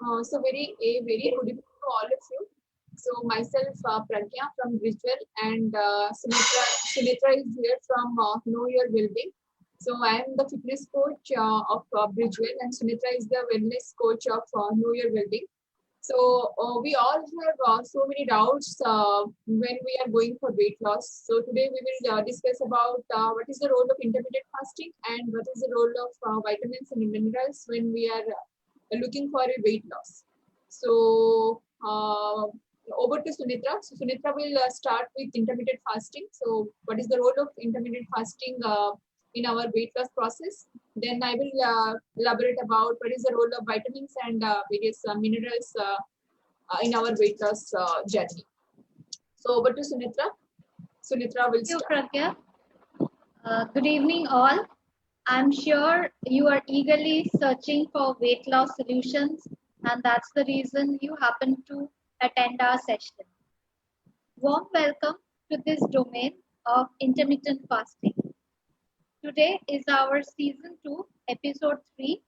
Very good evening to all of you. So myself Pragya from Visual and Sumitra is here from Know Your Wellbeing. So I am the fitness coach of Bridgewell and Sumitra is the wellness coach of Know Your Wellbeing. So we all have so many doubts when we are going for weight loss. So today we will discuss about what is the role of intermittent fasting and what is the role of vitamins and minerals when we are looking for a weight loss. So over to Sunitra. So Sunitra will start with intermittent fasting. So what is the role of intermittent fasting in our weight loss process? Then I will elaborate about what is the role of vitamins and various minerals in our weight loss journey. So over to Sunitra. Sunitra will Thank you, start. Pragya. Good evening, all. I'm sure you are eagerly searching for weight loss solutions, and that's the reason you happen to attend our session. Warm welcome to this domain of intermittent fasting. Today is our season 2, episode 3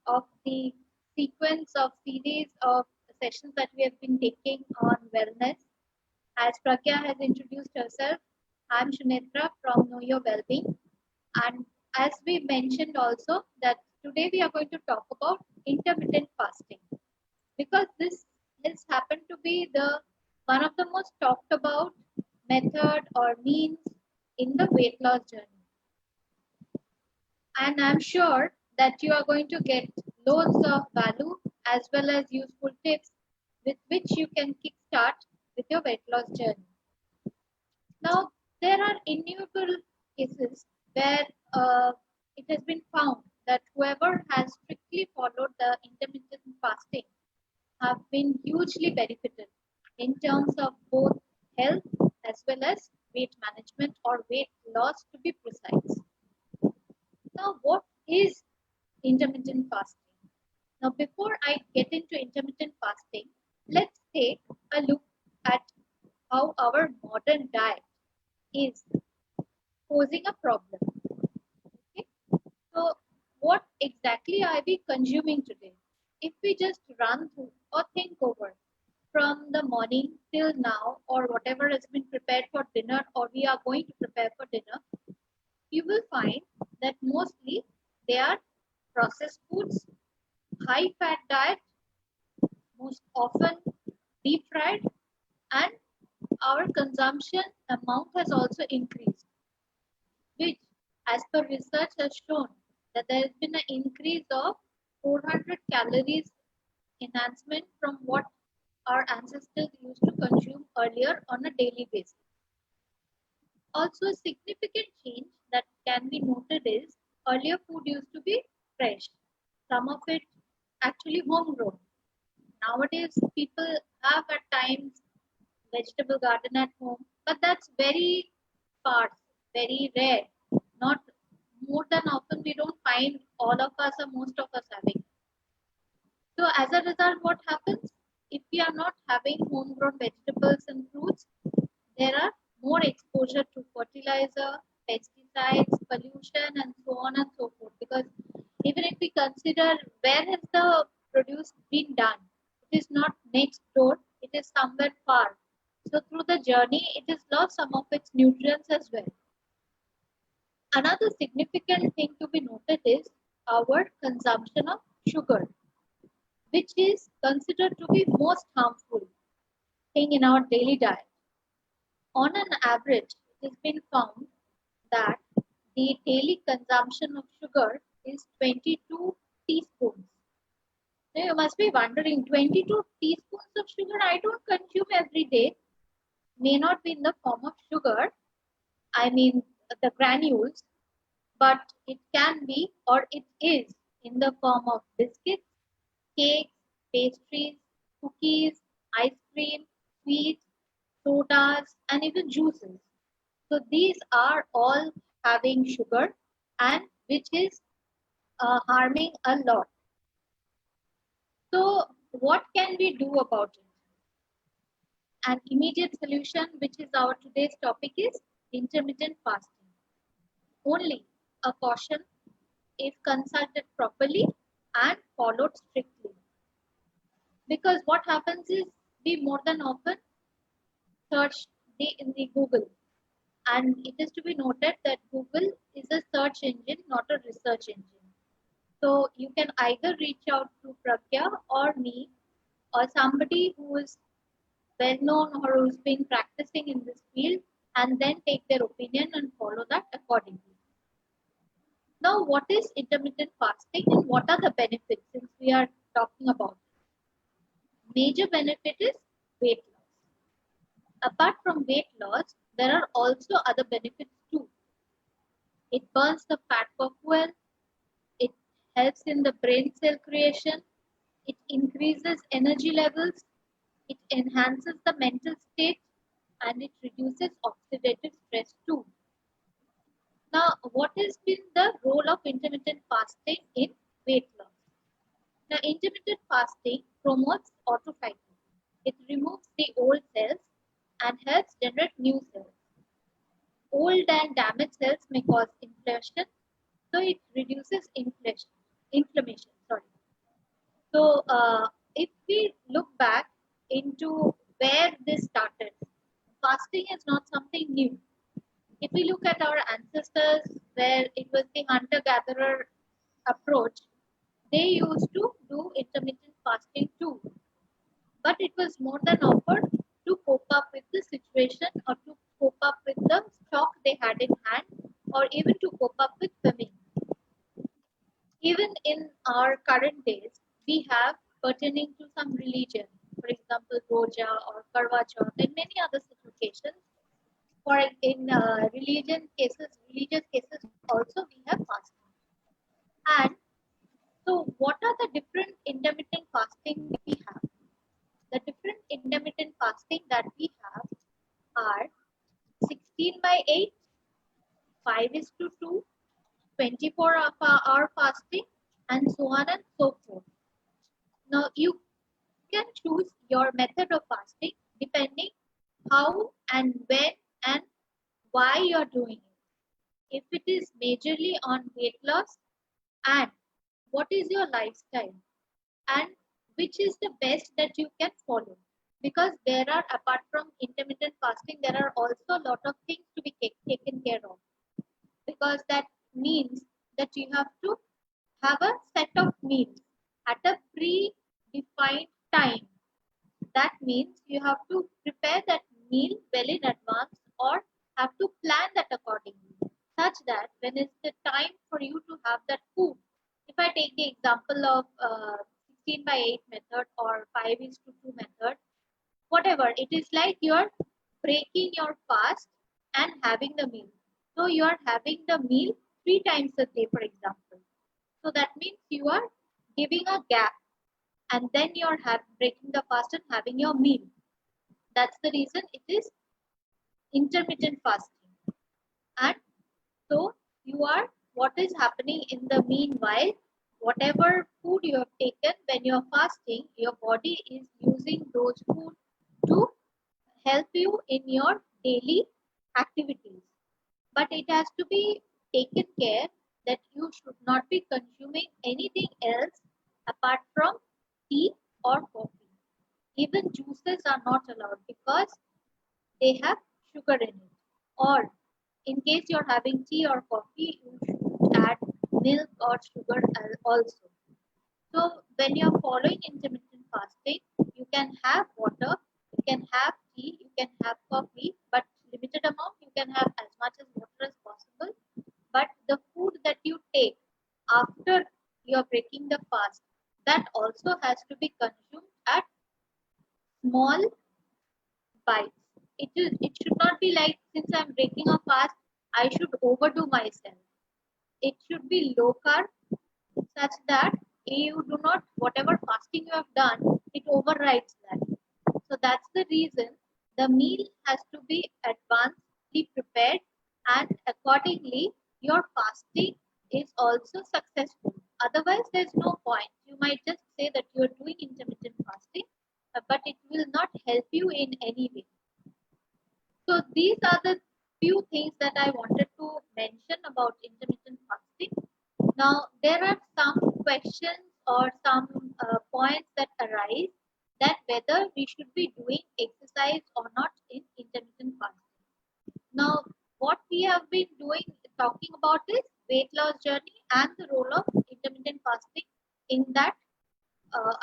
of the sequence of series of sessions that we have been taking on wellness. As Pragya has introduced herself, I'm Shunitra from Know Your Wellbeing. And as we mentioned also that today we are going to talk about intermittent fasting because this has happened to be the one of the most talked about method or means in the weight loss journey. And I'm sure that you are going to get loads of value as well as useful tips with which you can kickstart with your weight loss journey. Now, there are innumerable cases where it has been found that whoever has strictly followed the intermittent fasting have been hugely benefited in terms of both health as well as weight management or weight loss to be precise. Now, what is intermittent fasting? Now, before I get into intermittent fasting, let's take a look at how our modern diet is posing a problem. Okay? So, what exactly are we consuming today? If we just run through or think over from the morning till now, or whatever has been prepared for dinner, or we are going to prepare for dinner, you will find that mostly they are processed foods, high fat diet, most often deep fried, and our consumption amount has also increased, which, as per research, has shown that there has been an increase of 400 calories enhancement from what our ancestors used to consume earlier on a daily basis. Also, a significant change that can be noted is earlier food used to be fresh, some of it actually homegrown. Nowadays, people have at times vegetable garden at home, but that's very sparse, very rare. Not more than often, we don't find all of us or most of us having. So, as a result, what happens? If we are not having homegrown vegetables and fruits, there are more exposure to fertilizer, pesticides, pollution, and so on and so forth. Because even if we consider where has the produce been done, it is not next door, it is somewhere far. So through the journey, it has lost some of its nutrients as well. Another significant thing to be noted is our consumption of sugar, which is considered to be most harmful thing in our daily diet. On an average, it has been found that the daily consumption of sugar is 22 teaspoons. Now you must be wondering, 22 teaspoons of sugar I don't consume every day. May not be in the form of sugar, I mean the granules, but it can be or it is in the form of biscuits, cakes, pastries, cookies, ice cream, sweets, sodas, and even juices. So these are all having sugar and which is harming a lot. So what can we do about it? An immediate solution, which is our today's topic, is intermittent fasting. Only a caution if consulted properly and followed strictly. because what happens is we more than often search in the Google, and it is to be noted that Google is a search engine, not a research engine. So you can either reach out to Pragya or me or somebody who is well known or who's been practicing in this field, and then take their opinion and follow that accordingly. Now, what is intermittent fasting and what are the benefits since we are talking about it? Major benefit is weight loss. Apart from weight loss, there are also other benefits too. It burns the fat for fuel, it helps in the brain cell creation, it increases energy levels, it enhances the mental state, and it reduces oxidative stress too. Now, what has been the role of intermittent fasting in weight loss? Now, intermittent fasting promotes autophagy. It removes the old cells and helps generate new cells. Old and damaged cells may cause inflammation, so it reduces inflammation. Sorry. So, if we look back into where this started, fasting is not something new. If we look at our ancestors, where it was the hunter-gatherer approach, they used to do intermittent fasting too. But it was more than offered to cope up with the situation or to cope up with the stock they had in hand or even to cope up with famine. Even in our current days, we have pertaining to some religion, for example, Roja or Karwa Chauth and many other occasions. For in religious cases also we have fasting. And so, what are the different intermittent fasting we have? The different intermittent fasting that we have are 16 by 8, 5 is to 2, 24-hour fasting, and so on and so forth. Now, you can choose your method of fasting depending how and when and why you are doing it. If it is majorly on weight loss, and what is your lifestyle, and which is the best that you can follow, because there are, apart from intermittent fasting, there are also a lot of things to be taken care of, because that means that you have to have a set of meals at a pre-defined time. That means you have to prepare that meal well in advance or have to plan that accordingly, such that when it's the time for you to have that food. If I take the example of 16 by 8 method or 5 is to 2 method, whatever, it is like you're breaking your fast and having the meal. So you are having the meal 3 times a day, for example. So that means you are giving a gap and then you're breaking the fast and having your meal. That's the reason it is intermittent fasting. And so you are, what is happening in the meanwhile, whatever food you have taken when you're fasting, your body is using those food to help you in your daily activities. But it has to be taken care that you should not be consuming anything else apart from tea or coffee. Even juices are not allowed because they have sugar in it. Or in case you're having tea or coffee, you should add milk or sugar also. So when you're following intermittent fasting, you can have water, you can have tea, you can have coffee, but limited amount. You can have as much as water as possible. But the food that you take after you're breaking the fast, that also has to be consumed at small bites. It should not be like, since I'm breaking a fast, I should overdo myself. It should be low carb, such that you do not, whatever fasting you have done, it overrides that. So that's the reason the meal has to be advancedly prepared, and accordingly your fasting is also successful. Otherwise, there's no point. You might just say that you're doing intermittent fasting, but it will not help you in any way. So these are the few things that I wanted to mention about intermittent fasting. Now, there are some questions or some points that arise that whether we should be doing exercise or not in intermittent fasting. Now, what we have been talking about is weight loss journey and the role of intermittent fasting in that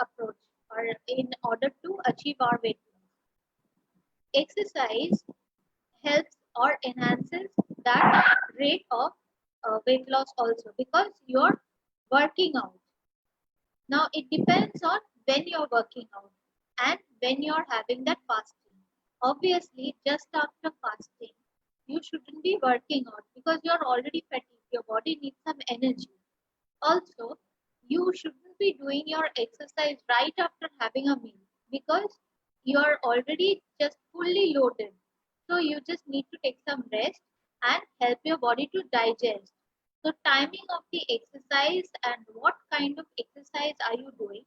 approach or in order to achieve our weight loss. Exercise helps or enhances that rate of weight loss also because you're working out. Now it depends on when you're working out and when you're having that fasting. Obviously, just after fasting, you shouldn't be working out because you're already fatigued. Your body needs some energy. Also, you shouldn't be doing your exercise right after having a meal because you're already just fully loaded. So you just need to take some rest and help your body to digest. So timing of the exercise and what kind of exercise are you doing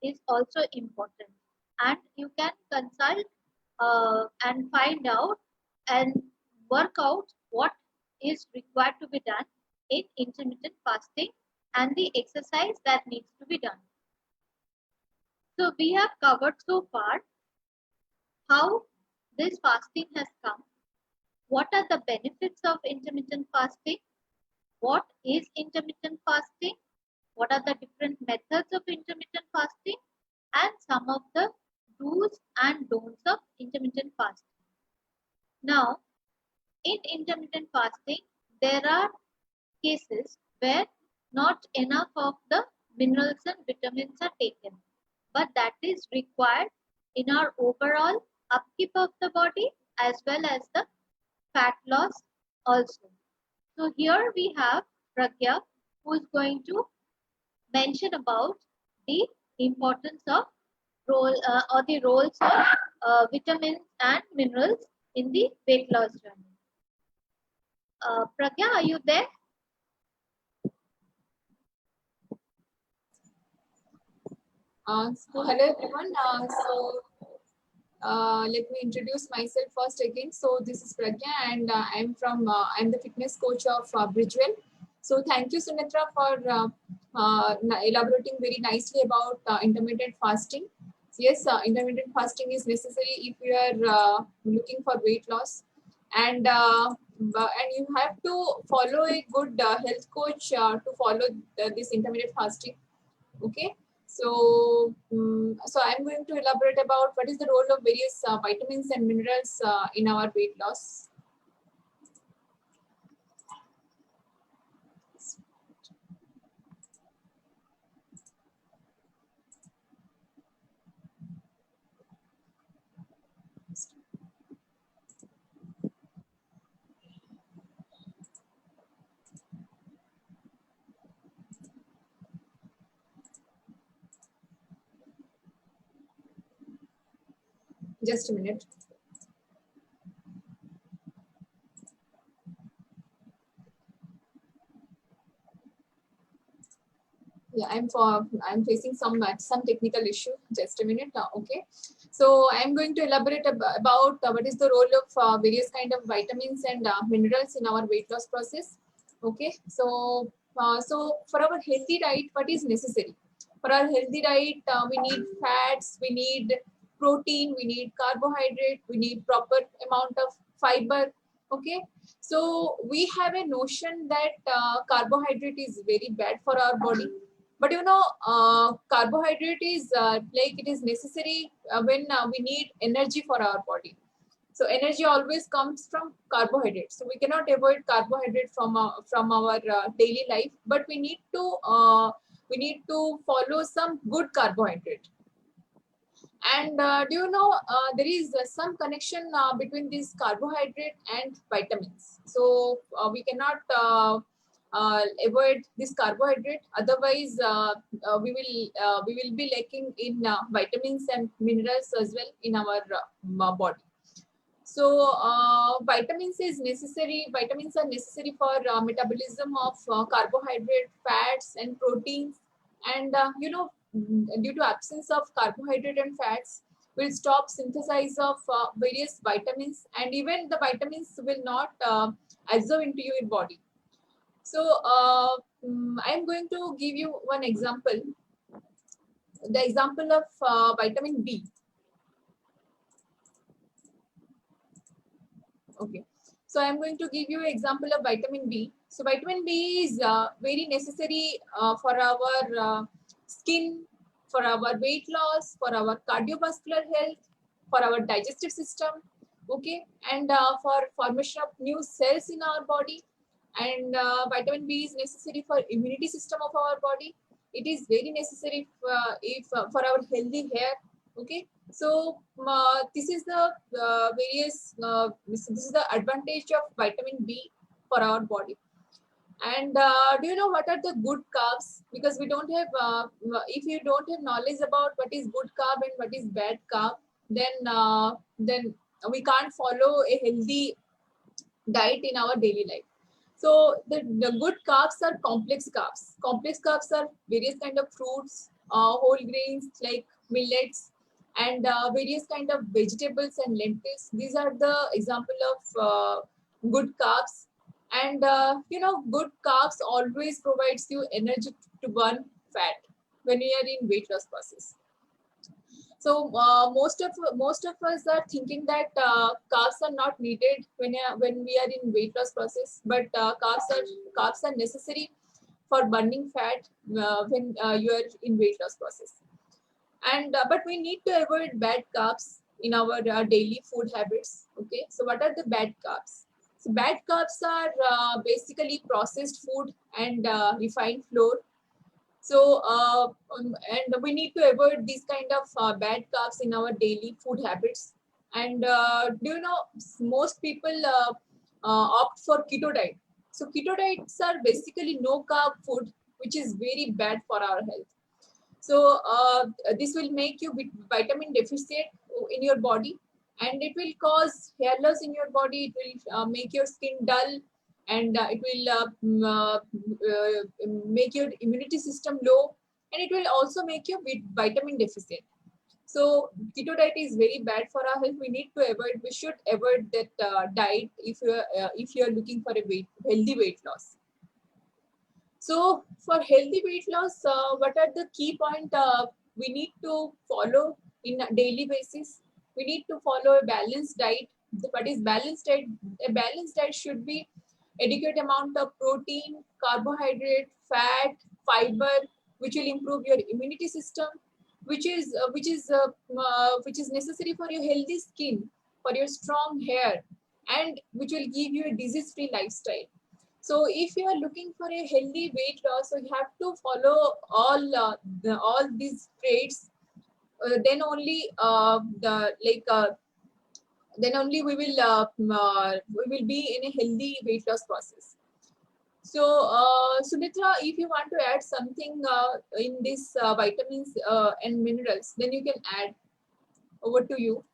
is also important. And you can consult and find out and work out what is required to be done in intermittent fasting and the exercise that needs to be done. So we have covered so far how this fasting has come, what are the benefits of intermittent fasting, what is intermittent fasting, what are the different methods of intermittent fasting, and some of the do's and don'ts of intermittent fasting. Now, in intermittent fasting, there are cases where not enough of the minerals and vitamins are taken, but that is required in our overall upkeep of the body as well as the fat loss also. So here we have Pragya who is going to mention about the importance of or the roles of vitamins and minerals in the weight loss journey. Pragya, are you there? So hello everyone. Let me introduce myself first again. So this is Pragya, and I'm the fitness coach of Bridgewell. So thank you, Sunitra, for elaborating very nicely about intermittent fasting. Yes, intermittent fasting is necessary if you are looking for weight loss, and you have to follow a good health coach to follow this intermittent fasting. Okay. So I'm going to elaborate about what is the role of various vitamins and minerals in our weight loss. Just a minute. Yeah, I'm facing some technical issue. Just a minute. Okay. So I'm going to elaborate about what is the role of various kind of vitamins and minerals in our weight loss process. Okay. So for our healthy diet, what is necessary? For our healthy diet, we need fats, we need protein, we need carbohydrate, we need proper amount of fiber. Okay. So we have a notion that carbohydrate is very bad for our body, but carbohydrate is like it is necessary when we need energy for our body. So energy always comes from carbohydrate. So we cannot avoid carbohydrate from our daily life, but we need to follow some good carbohydrate. And do you know there is some connection between this carbohydrate and vitamins? So we cannot avoid this carbohydrate. Otherwise, we will be lacking in vitamins and minerals as well in our body. So vitamins is necessary. Vitamins are necessary for metabolism of carbohydrate, fats, and proteins. And due to absence of carbohydrate and fats, will stop synthesis of various vitamins, and even the vitamins will not absorb into your body. So I'm going to give you one example. the example of vitamin B. Okay, so I'm going to give you an example of vitamin B. So vitamin B is very necessary for our skin, for our weight loss, for our cardiovascular health, for our digestive system, okay, and for formation of new cells in our body. And vitamin B is necessary for immunity system of our body. It is very necessary if for our healthy hair, okay. So this is the this is the advantage of vitamin B for our body. And do you know what are the good carbs? Because we don't have, if you don't have knowledge about what is good carb and what is bad carb, then we can't follow a healthy diet in our daily life. So the good carbs are complex carbs. Complex carbs are various kind of fruits, whole grains like millets, and various kind of vegetables and lentils. These are the example of good carbs. And you know, good carbs always provides you energy to burn fat when you are in weight loss process. So most of us are thinking that carbs are not needed when we are in weight loss process, but carbs are necessary for burning fat when you are in weight loss process. And but we need to avoid bad carbs in our daily food habits. Okay, so what are the bad carbs? So bad carbs are basically processed food and refined flour. So, and we need to avoid these kind of bad carbs in our daily food habits. And do you know, most people opt for keto diet. So keto diets are basically no carb food, which is very bad for our health. So this will make you vitamin deficient in your body, and it will cause hair loss in your body. It will make your skin dull, and it will make your immunity system low, and it will also make you vitamin deficient. So keto diet is very bad for our health. We need to avoid. We should avoid that diet if you are looking for a healthy weight loss. So for healthy weight loss, what are the key point we need to follow in a daily basis? We need to follow a balanced diet. What is balanced diet? A balanced diet should be adequate amount of protein, carbohydrate, fat, fiber, which will improve your immunity system, which is necessary for your healthy skin, for your strong hair, and which will give you a disease-free lifestyle. So if you are looking for a healthy weight loss, so you have to follow all these traits. Then only we will be in a healthy weight loss process. So Sumitra, if you want to add something in this vitamins and minerals, then you can add. Over to you.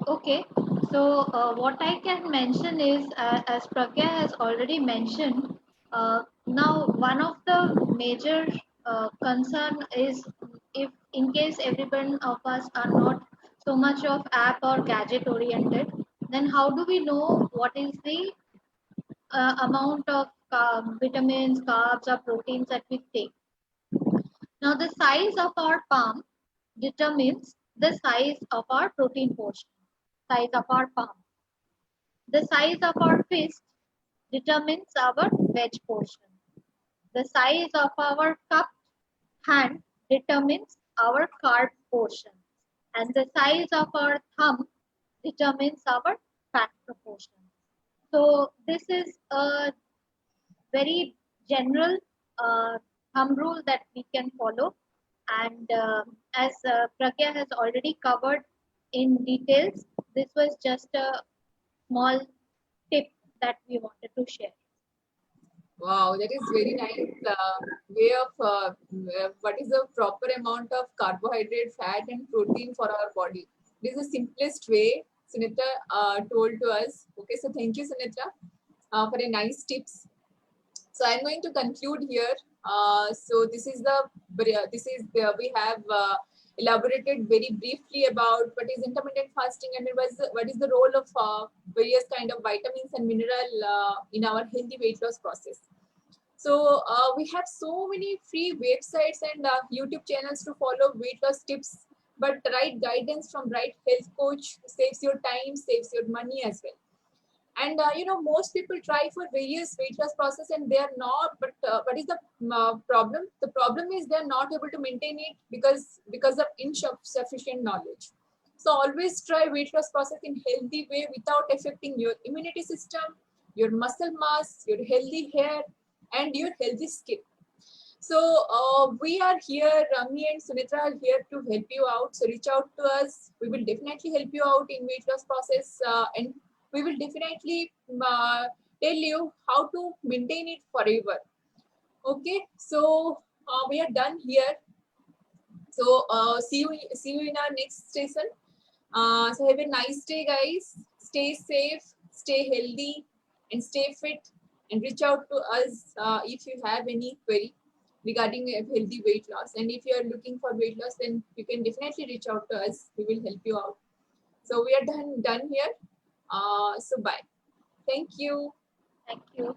Okay, so what I can mention is, as Pragya has already mentioned, now one of the major concern is, if in case every one of us are not so much of app or gadget oriented, then how do we know what is the amount of vitamins, carbs, or proteins that we take? Now, the size of our palm determines the size of our protein portion, size of our palm. The size of our fist determines our veg portion. The size of our cupped hand determines our carb portion. And the size of our thumb determines our fat proportion. So this is a very general thumb rule that we can follow. And as Pragya has already covered in details, this was just a small tip that we wanted to share. Wow, that is very nice way of what is the proper amount of carbohydrate, fat, and protein for our body. This is the simplest way Sunita told to us. Okay, so thank you, Sunita, for a nice tips. So I'm going to conclude here. So this is we have elaborated very briefly about what is intermittent fasting and what is the role of various kind of vitamins and mineral in our healthy weight loss process. So we have so many free websites and YouTube channels to follow weight loss tips, but right guidance from right health coach saves your time, saves your money as well. And most people try for various weight loss process and they are not, but what is the problem? The problem is they are not able to maintain it because of insufficient knowledge. So always try weight loss process in healthy way without affecting your immunity system, your muscle mass, your healthy hair, and your healthy skin. So we are here, Rami and Sunitra are here to help you out. So reach out to us. We will definitely help you out in weight loss process, and we will definitely tell you how to maintain it forever. Okay, so we are done here. So see you in our next session. So have a nice day, guys. Stay safe, stay healthy, and stay fit. And reach out to us if you have any query regarding a healthy weight loss. And if you are looking for weight loss, then you can definitely reach out to us. We will help you out. So we are done here. So bye. Thank you. Thank you.